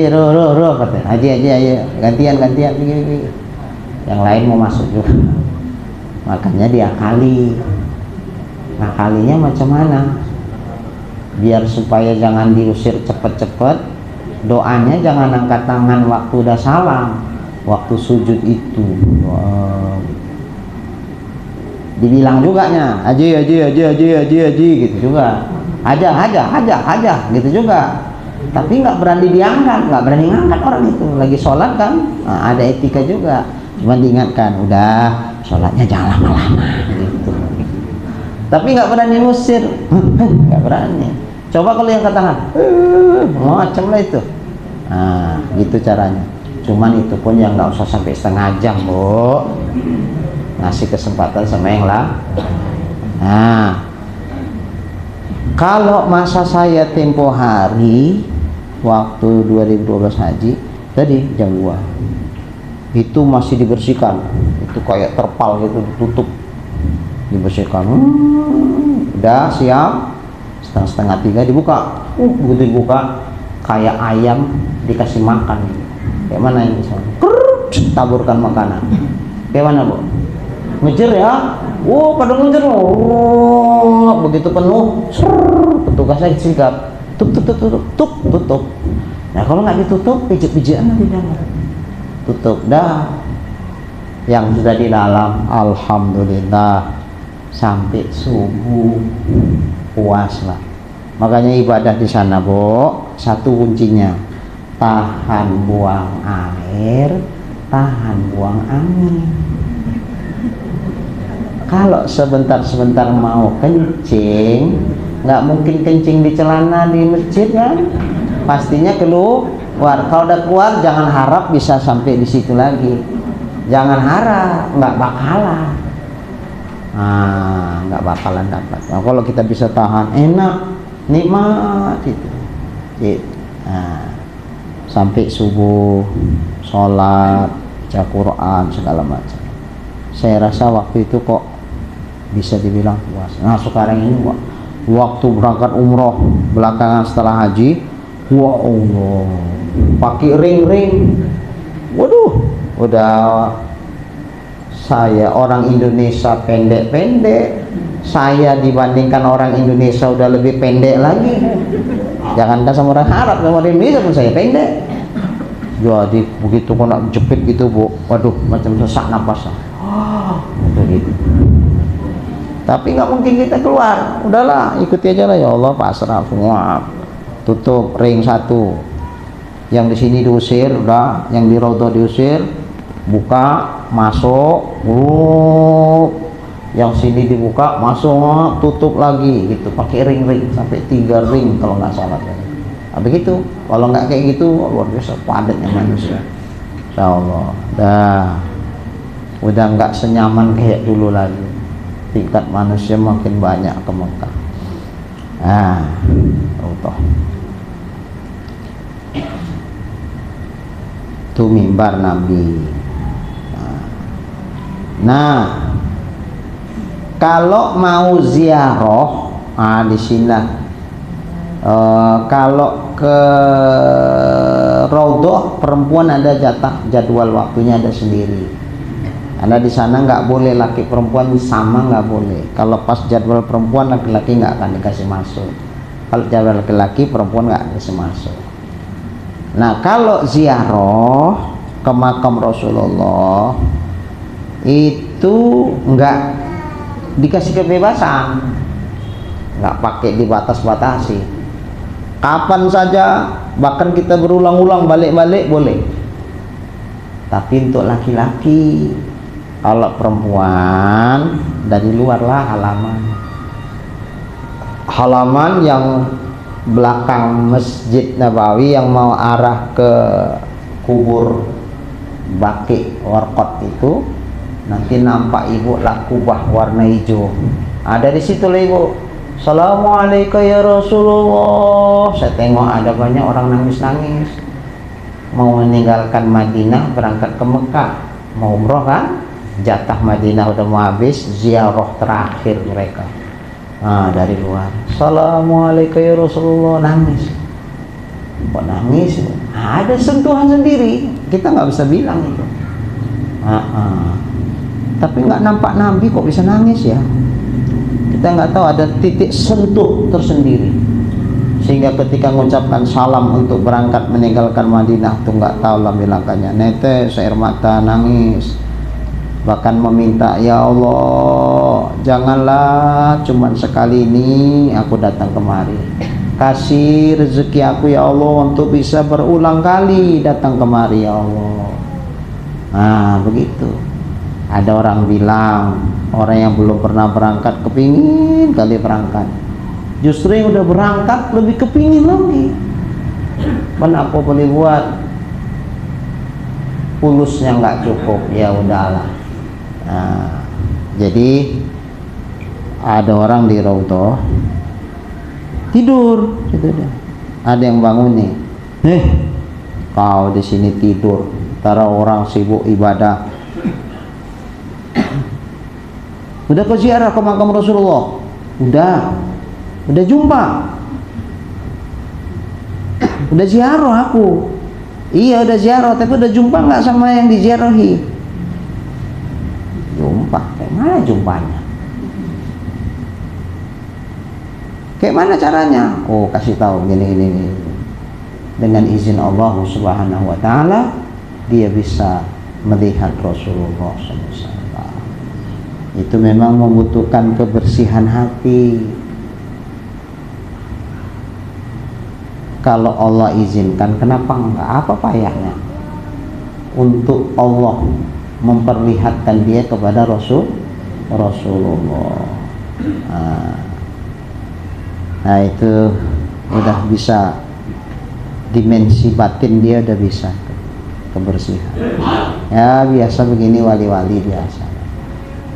roh, katanya. Haji, gantian, begini. Yang lain mau masuk juga. Makanya diakali. Nah, kalinya macam mana? Biar supaya jangan diusir cepet-cepet, doanya jangan angkat tangan waktu udah salam, waktu sujud itu. Dibilang juga nya, haji gitu juga. Haja gitu juga. Tapi nggak berani diangkat, nggak berani ngangkat orang itu. Lagi sholat kan, nah, ada etika juga. Cuma diingatkan, udah sholatnya jangan lama-lama gitu. Tapi nggak berani ngusir, nggak berani. Coba kalau yang katakan, macam lah itu. Nah, gitu caranya. Cuman itu pun yang nggak usah sampai setengah jam, Bu. Ngasih kesempatan sama yang lah. Nah, kalau masa saya tempo hari waktu 2012 haji tadi jam 2 itu masih dibersihkan, itu kayak terpal gitu, ditutup, dibersihkan. Udah siap, setengah 3 dibuka. Begitu dibuka kayak ayam dikasih makan. Kayak mana ini? Taburkan makanan. Kayak mana, Bu? Ngejer ya? Pada ngejer. Begitu penuh, petugasnya sigap. Tutup. Nah, kalau nggak ditutup, pijit-pijitan di dalam. Tutup dah. Yang sudah di dalam, alhamdulillah, sampai subuh puas lah. Makanya ibadah di sana, Bu, satu kuncinya, tahan buang air, tahan buang angin. Kalau sebentar-sebentar mau kencing, nggak mungkin kencing di celana di masjid kan? Pastinya keluar. Kalau udah keluar, jangan harap bisa sampai di situ lagi. Jangan harap, nggak bakalan. Nggak bakalan dapat. Nah, kalau kita bisa tahan, enak, nikmat itu. Nah, sampai subuh, sholat, baca Quran, segala macam. Saya rasa waktu itu kok bisa dibilang puas. Nah, sekarang ini waktu berangkat umroh belakangan setelah haji, wah Allah, pakai ring-ring. Waduh, udah saya orang Indonesia pendek-pendek, saya dibandingkan orang Indonesia udah lebih pendek lagi. Jangankan sama orang Arab, sama orang Indonesia pun saya pendek. Jadi begitu kok nak jepit gitu, Bu, waduh, macam sesak napasnya. Begitu. Tapi nggak mungkin kita keluar. Udahlah, ikuti aja lah, ya Allah, pasrah semua. Tutup ring 1. Yang di sini diusir, udah. Yang di Raudhah diusir, buka, masuk. Yang sini dibuka, masuk, tutup lagi, gitu. Pakai ring-ring sampai 3 ring kalau nggak salah. Begitu. Kalau nggak kayak gitu, luar biasa padatnya manusia. Insya Allah. Udah nggak senyaman kayak dulu lagi. Tingkat manusia makin banyak ke Mekah. Itu mimbar Nabi. Nah, kalau mau ziarah, di sini kalau ke Raudhah perempuan ada jadwal waktunya ada sendiri. Karena di sana nggak boleh laki perempuan sama, nggak boleh. Kalau pas jadwal perempuan, laki-laki nggak akan dikasih masuk. Kalau jadwal laki-laki, perempuan nggak dikasih masuk. Nah, kalau ziarah ke makam Rasulullah itu nggak dikasih kebebasan, nggak pakai dibatas-batasi. Kapan saja, bahkan kita berulang-ulang balik-balik boleh. Tapi untuk laki-laki, kalau perempuan dari luar lah halaman yang belakang Masjid Nabawi yang mau arah ke kubur Baqi Warqat itu, nanti nampak ibu lah kubah warna hijau. Ada di situ lah ibu. Assalamualaikum ya Rasulullah. Saya tengok ada banyak orang nangis-nangis mau meninggalkan Madinah berangkat ke Mekah. mau umroh kan, jatah Madinah udah mau habis, ziarah terakhir mereka. Dari luar, Assalamualaikum ya Rasulullah, nangis. Kok nangis? Ada sentuhan sendiri, kita nggak bisa bilang itu. Tapi nggak nampak Nabi kok bisa nangis ya. Kita nggak tahu, ada titik sentuh tersendiri, sehingga ketika mengucapkan salam untuk berangkat meninggalkan Madinah tuh nggak tahu lah bilangkannya, netes air mata, nangis, bahkan meminta, ya Allah janganlah cuman sekali ini aku datang kemari, kasih rezeki aku ya Allah untuk bisa berulang kali datang kemari ya Allah. Begitu. Ada orang bilang, orang yang belum pernah berangkat kepingin kali berangkat, justru yang udah berangkat lebih kepingin lagi. Apa boleh buat, pulusnya nggak cukup, ya udahlah. Jadi ada orang di Raudhah tidur, gitu deh. Ada yang bangun nih, kau di sini tidur, tara orang sibuk ibadah. Udah kau ziarah ke makam Rasulullah? Udah jumpa. Udah ziarah aku. Iya udah ziarah, tapi udah jumpa nggak sama yang diziarahi? Jumpa. Kayak mana jumpanya? Kayak mana caranya? Kasih tahu gini. Dengan izin Allah Subhanahu wa taala, dia bisa melihat Rasulullah SAW. Itu memang membutuhkan kebersihan hati. Kalau Allah izinkan, kenapa enggak? Apa payahnya untuk Allah memperlihatkan dia kepada Rasulullah? Nah itu udah bisa, dimensi batin dia udah bisa kebersihan. Ya biasa begini, wali-wali biasa.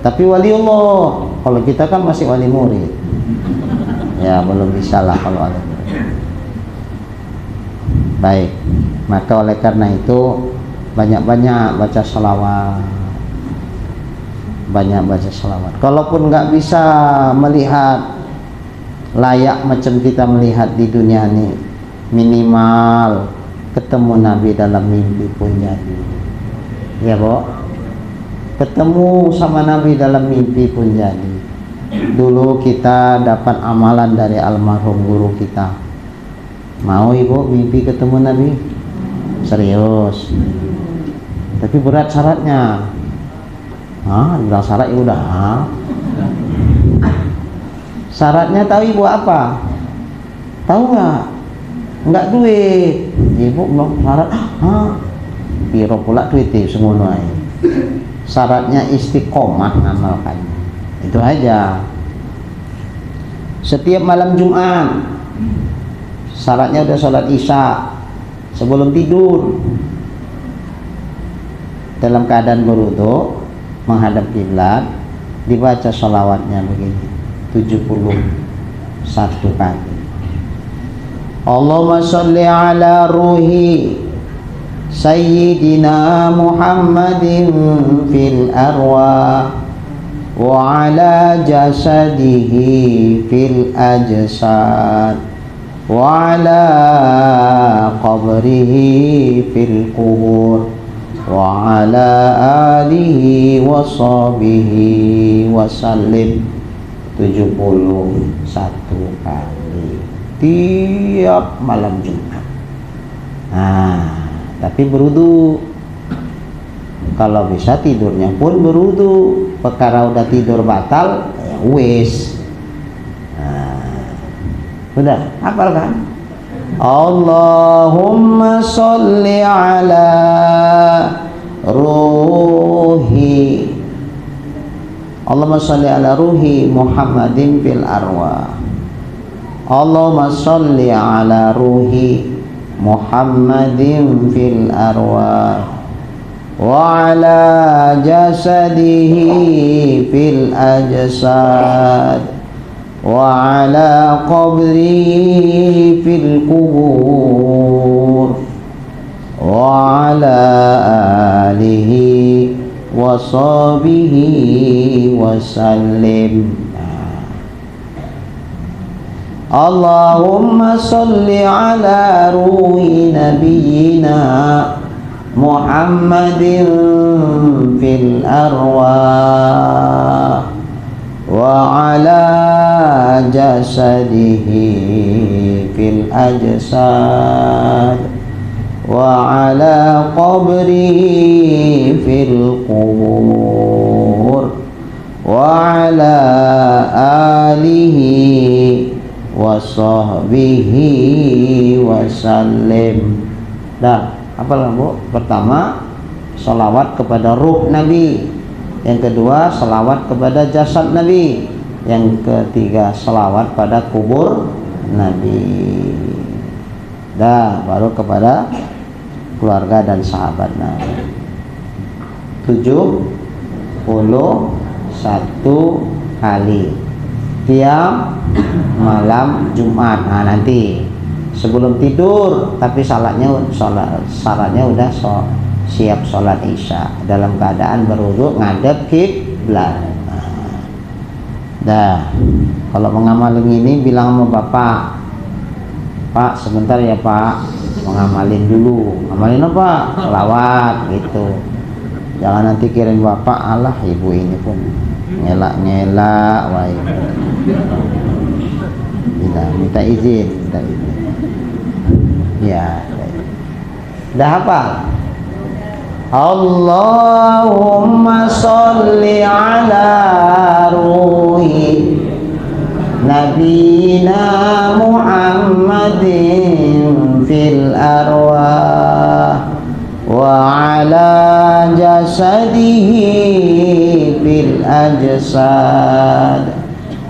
Tapi wali Allah, kalau kita kan masih wali murid, ya belum bisa lah kalau wali murid. Baik, maka oleh karena itu banyak-banyak baca salawat, Kalaupun nggak bisa melihat layak macam kita melihat di dunia ini, minimal ketemu Nabi dalam mimpi pun jadi. Ya Bo, ketemu sama Nabi dalam mimpi pun jadi. Dulu kita dapat amalan dari almarhum guru kita. Mau ibu mimpi ketemu Nabi? Serius. Tapi berat syaratnya. Bilang syarat ya udah. Syaratnya tahu ibu apa? Tahu nggak? Nggak duit. Ibu bilang syarat. Piro pula duitnya semono ae. Syaratnya istiqomah ngamalkan. Itu aja. Setiap malam Jumat syaratnya udah sholat isya sebelum tidur, dalam keadaan berwudu, menghadap kiblat, dibaca sholawatnya begini 71 kali. Allahumma sholli ala ruhi Sayyidina Muhammadin fil arwah wa ala jasadihi fil ajsad wa ala qabrihi fil qubur wa ala alihi wa sahbihi wa sallim 71 kali tiap malam Jumat. Tapi berudu. Kalau bisa tidurnya pun berudu. Perkara udah tidur batal, ya wis. Udah, hafal kan? Allahumma sholli ala ruhi. Allahumma sholli ala ruhi Muhammadin fil arwah. Allahumma sholli ala ruhi Muhammadin fil arwah wa ala jasadihi fil ajsad wa ala qabrihi fil qubur wa ala alihi wa sahbihi wa sallim. Allahumma salli ala ruhi nabiyyina Muhammadin fil arwah wa ala jasadihi fil ajsad wa ala qabrihi fil qubur wa ala alihi wa sahbihi wa sallim. Dah, apa lah Bu? Pertama, salawat kepada ruh Nabi. Yang kedua, salawat kepada jasad Nabi. Yang ketiga, salawat pada kubur Nabi. Dah, baru kepada keluarga dan sahabat Nabi. 71 kali tiap malam Jumat. Nah, nanti sebelum tidur, tapi syaratnya udah siap sholat isya dalam keadaan berwudu ngadep kiblat. Dah, kalau mengamalin ini bilang sama bapak, Pak sebentar ya Pak, mengamalin dulu. Ngamalin apa? Selawat gitu. Jangan nanti kirim bapak, alah ibu ini pun ngelak-ngelak, wah. Minta izin. Ya. Dah apa? Allahumma sholli ala ruhi nabiyina Muhammadin fil arwah wa ala jasadihi fil ajsad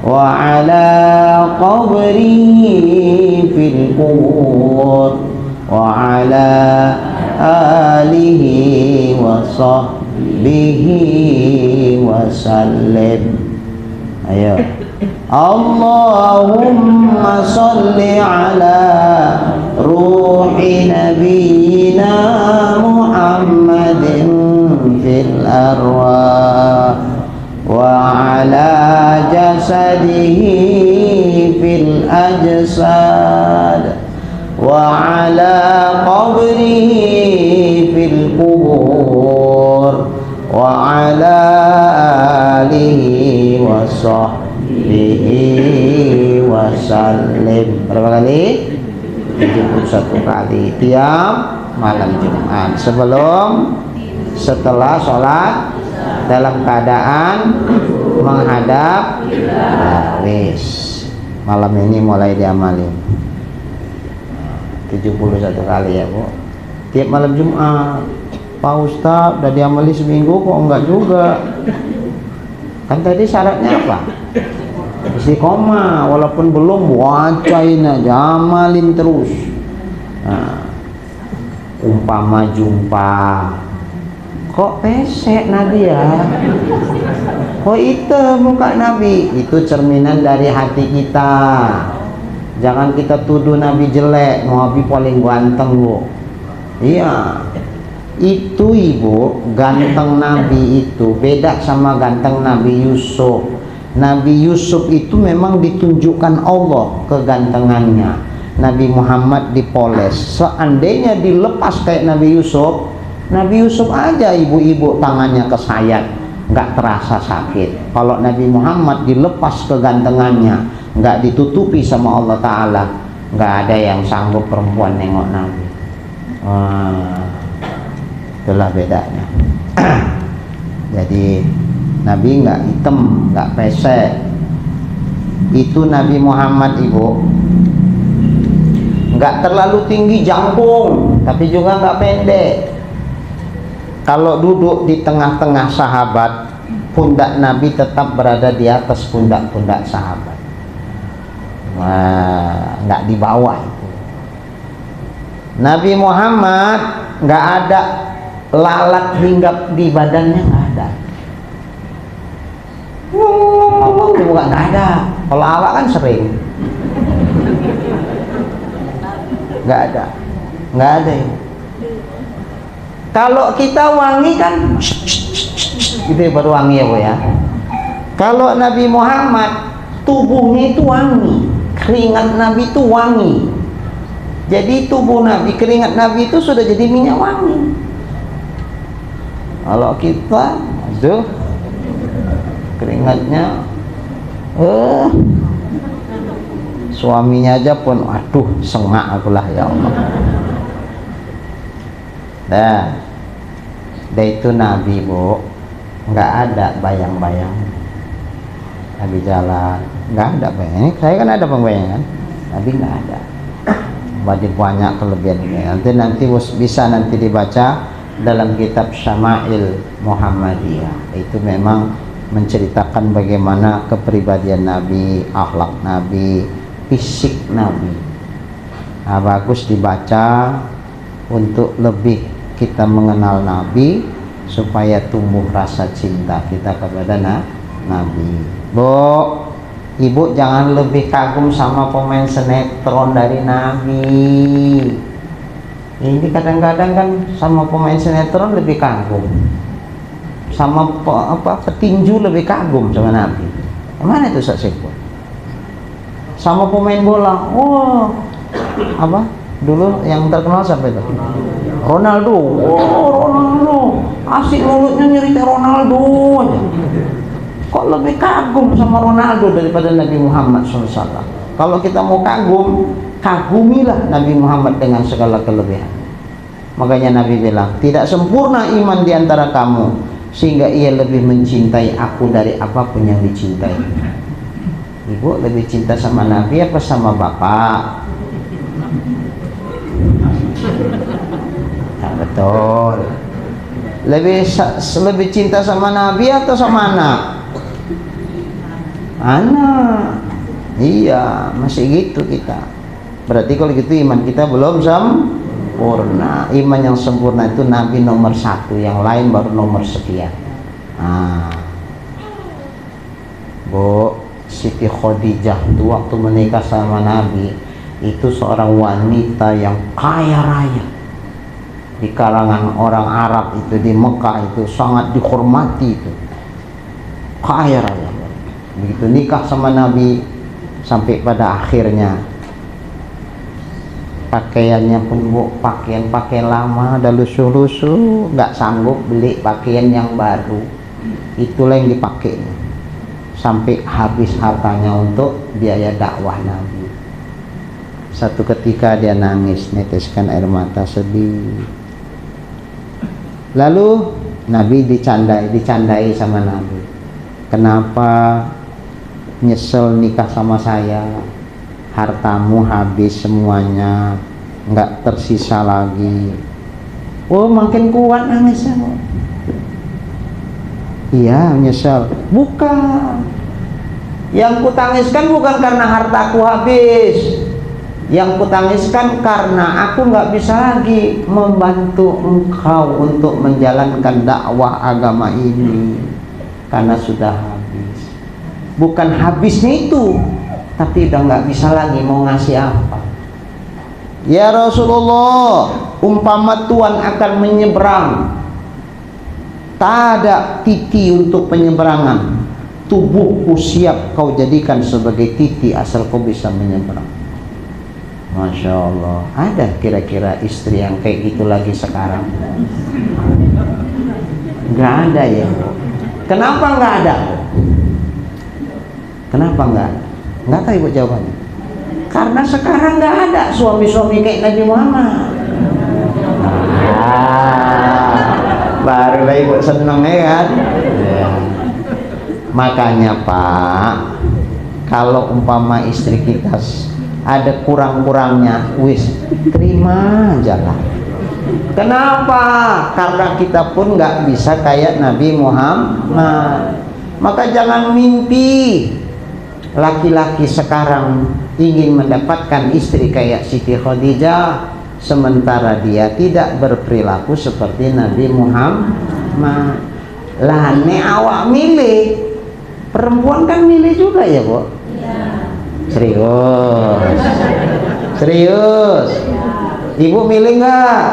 wa ala qabrihi fil qubur wa ala alihi wa sahbihi wa sallim. Ayo. Allahumma salli ala ruhi nabiyyina Muhammadin fil arwah wa ala jasadihi fil ajsad wa ala qabrihi fil qubur wa ala alihi wa sahbihi wa sallim. Berapa kali? 71 kali tiap malam Jumat setelah sholat dalam keadaan menghadap wis. Malam ini mulai diamalin 71 kali ya Bu, tiap malam Jumat. Pak Ustaz udah diamali seminggu kok enggak juga. Kan tadi syaratnya apa? Istiqomah, walaupun belum bacain aja, amalin terus. Nah, umpama jumpa, kok pesek Nabi ya? Kok hitam muka Nabi? Itu cerminan dari hati kita. Jangan kita tuduh Nabi jelek, Nabi paling ganteng Bu. Iya, itu Ibu, ganteng Nabi itu beda sama ganteng Nabi Yusuf. Nabi Yusuf itu memang ditunjukkan Allah kegantengannya. Nabi Muhammad dipoles. Seandainya dilepas kayak Nabi Yusuf aja ibu-ibu tangannya kesayat, nggak terasa sakit. Kalau Nabi Muhammad dilepas kegantengannya, nggak ditutupi sama Allah Ta'ala, nggak ada yang sanggup perempuan nengok Nabi. Itulah bedanya. Jadi Nabi nggak hitam, nggak pesek. Itu Nabi Muhammad Ibu, nggak terlalu tinggi jangkung, tapi juga nggak pendek. Kalau duduk di tengah-tengah sahabat, pundak Nabi tetap berada di atas pundak-pundak sahabat. Wah, nggak di bawah itu. Nabi Muhammad nggak ada lalat hinggap di badannya, nggak ada. Itu bukan nggak ada. Kalau awak kan sering. Nggak ada ya. Kalau kita wangi kan gitu baru wangi ya Bu ya. Kalau Nabi Muhammad tubuhnya itu wangi, keringat Nabi itu wangi. Jadi tubuh Nabi, keringat Nabi itu sudah jadi minyak wangi. Kalau kita aduh keringatnya suaminya aja pun aduh sengak akulah ya Allah. Dah itu Nabi Bu, nggak ada bayang-bayang. Nabi jalan, nggak ada bayang. Saya kan ada pembayangan, Nabi nggak ada. Banyak kelebihannya. Nanti bisa nanti dibaca dalam kitab Syama'il Muhammadiyah. Itu memang menceritakan bagaimana kepribadian Nabi, akhlak Nabi, fisik Nabi. Nah, bagus dibaca untuk lebih kita mengenal Nabi, supaya tumbuh rasa cinta kita kepada Nabi. Bu, Ibu jangan lebih kagum sama pemain sinetron dari Nabi. Ini kadang-kadang kan sama pemain sinetron lebih kagum, sama petinju lebih kagum sama Nabi. Mana itu Ustaz Syekh? Sama pemain bola, dulu yang terkenal siapa itu? Ronaldo. Ronaldo. Asik mulutnya nyeritain Ronaldo aja. Kok lebih kagum sama Ronaldo daripada Nabi Muhammad SAW? Kalau kita mau kagum, kagumilah Nabi Muhammad dengan segala kelebihan. Makanya Nabi bilang, tidak sempurna iman diantara kamu sehingga ia lebih mencintai aku dari apapun yang dicintai. Ibu lebih cinta sama Nabi apa sama bapak? Nah, betul. Lebih cinta sama Nabi atau sama anak? Anak. Iya, masih gitu kita. Berarti kalau gitu iman kita belum sempurna. Iman yang sempurna itu Nabi nomor 1, yang lain baru nomor sekian. Bu, Siti Khadijah itu waktu menikah sama Nabi itu seorang wanita yang kaya raya di kalangan orang Arab itu, di Mekah itu sangat dihormati, itu kaya raya. Begitu nikah sama Nabi, sampai pada akhirnya pakaiannya pun Bu, pakaian lama udah lusuh-lusuh, nggak sanggup beli pakaian yang baru, itulah yang dipakai sampai habis hartanya untuk biaya dakwah Nabi. Satu ketika dia nangis, neteskan air mata sedih. Lalu Nabi dicandai sama Nabi. Kenapa nyesel nikah sama saya? Hartamu habis semuanya, nggak tersisa lagi. Oh, makin kuat nangisnya. Iya, nyesel. Bukan. Yang kutangiskan bukan karena hartaku habis. Yang kutangiskan karena aku nggak bisa lagi membantu engkau untuk menjalankan dakwah agama ini, karena sudah habis. Bukan habisnya itu, tapi udah nggak bisa lagi mau ngasih apa. Ya Rasulullah, umpama Tuhan akan menyeberang, tak ada titi untuk penyeberangan, tubuhku siap kau jadikan sebagai titi asal kau bisa menyeberang. Masya Allah. Ada kira-kira istri yang kayak gitu lagi sekarang? Nggak ada ya. Kenapa nggak ada? Kenapa nggak? Nggak tahu Ibu jawabannya. Karena sekarang nggak ada suami-suami kayak Nabi Muhammad. Barulah Ibu seneng ya kan? Ya. Makanya Pak, kalau umpama istri kita ada kurang-kurangnya, wis terima aja lah. Kenapa? Karena kita pun nggak bisa kayak Nabi Muhammad. Maka jangan mimpi laki-laki sekarang ingin mendapatkan istri kayak Siti Khadijah, sementara dia tidak berperilaku seperti Nabi Muhammad. Lah ne awak milih, perempuan kan milih juga ya Bu? Serius? Serius? Ibu milih nggak?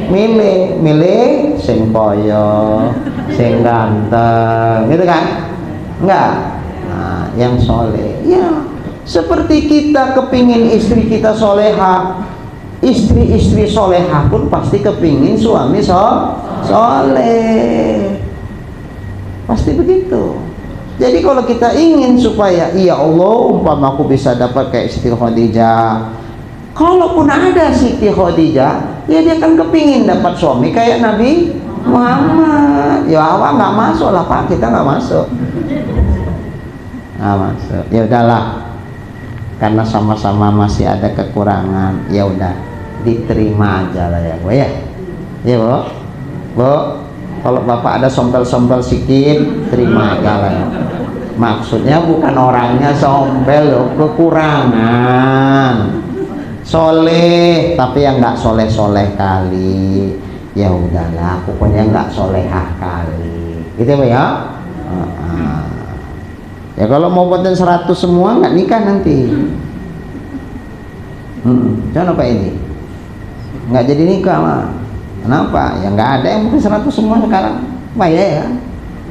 milih sing kaya, sing ganteng, gitu kan? Enggak. Nah, yang soleh. Ya, seperti kita kepingin istri kita soleha, istri-istri soleha pun pasti kepingin suami soleh. Pasti begitu. Jadi kalau kita ingin supaya, ya Allah, umpama aku bisa dapat kayak Siti Khadijah. Kalaupun ada Siti Khadijah, ya dia kan kepingin dapat suami kayak Nabi Muhammad. Ya awak nggak masuk lah Pak, kita nggak masuk. Nggak masuk. Ya udahlah, karena sama-sama masih ada kekurangan. Ya udah, diterima aja lah ya, Bu ya. Ya Bu, Bu. Kalau Bapak ada sombel-sombel sikit, terima aja lah. Maksudnya bukan orangnya sombel loh, kekurangan. Soleh, tapi yang nggak soleh-soleh kali. Ya udahlah, pokoknya nggak solehah kali. Gitu ya. Ya kalau mau buatin 100 semua nggak nikah nanti. Jangan apa ini? Nggak jadi nikah mah. Kenapa? Ya nggak ada yang mungkin 100 semua sekarang. Bahaya ya.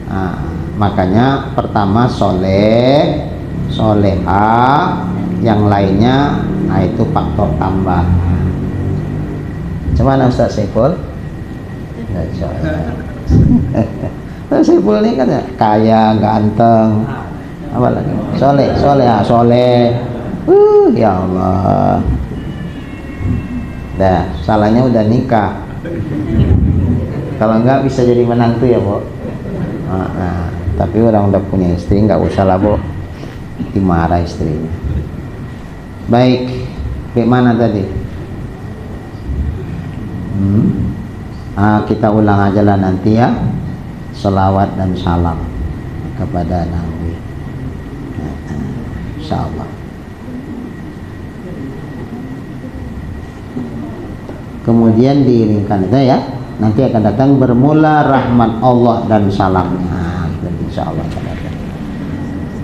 Nah, makanya pertama soleh, soleha, yang lainnya, nah itu faktor tambah. Cuman Ustaz Saiful, Ustaz Saiful ini kan ya kaya, ganteng, apa lagi? Soleh, soleh. Ya Allah. Dah, salahnya udah nikah. Kalau enggak bisa jadi menantu ya, Bu. Nah, tapi orang udah punya istri, nggak usah lah, Bu. Dimarah istrinya. Baik, bagaimana tadi? Kita ulang aja lah nanti ya. Selawat dan salam kepada Nabi. Insyaallah. Kemudian diiringkan itu ya. Nanti akan datang bermula rahmat Allah dan salamnya. Insyaallah.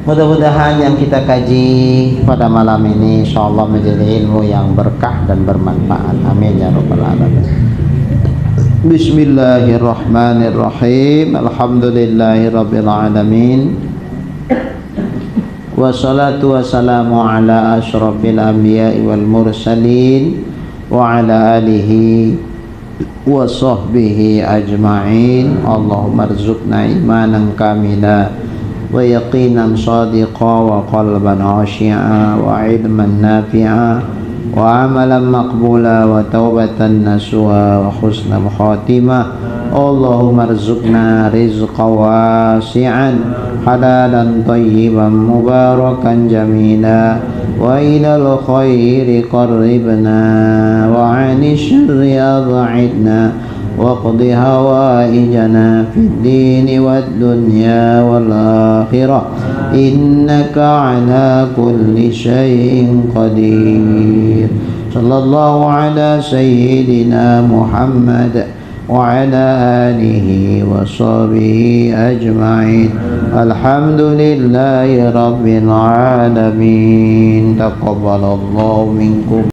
Mudah-mudahan yang kita kaji pada malam ini insyaallah menjadi ilmu yang berkah dan bermanfaat. Amin ya rabbal alamin. Bismillahirrahmanirrahim. Alhamdulillahirabbil alamin. Wassalatu wassalamu ala asyrafil anbiya'i wal mursalin wa ala alihi wa sahbihi ajma'in. Allahumma arzuqna imanan kamila wa yaqinan sadiqa wa qalban khashi'a wa ilman nafi'a wa amalan maqbula wa taubatan nasuha wa husnal khatimah. Allahumma arzuqna rizqan wasi'an halalan tayyiban mubarakan jamila wa ilal khairi qarribna wa 'ani syarri ab'idna wa qdi hawaijana fid dini wad dunya wal akhirah innaka ala kulli syai'in qadir. Sallallahu ala sayyidina Muhammad wa ala alihi wa sahbihi ajma'in. Alhamdulillahi rabbil alamin. Taqabbalallahu minkum.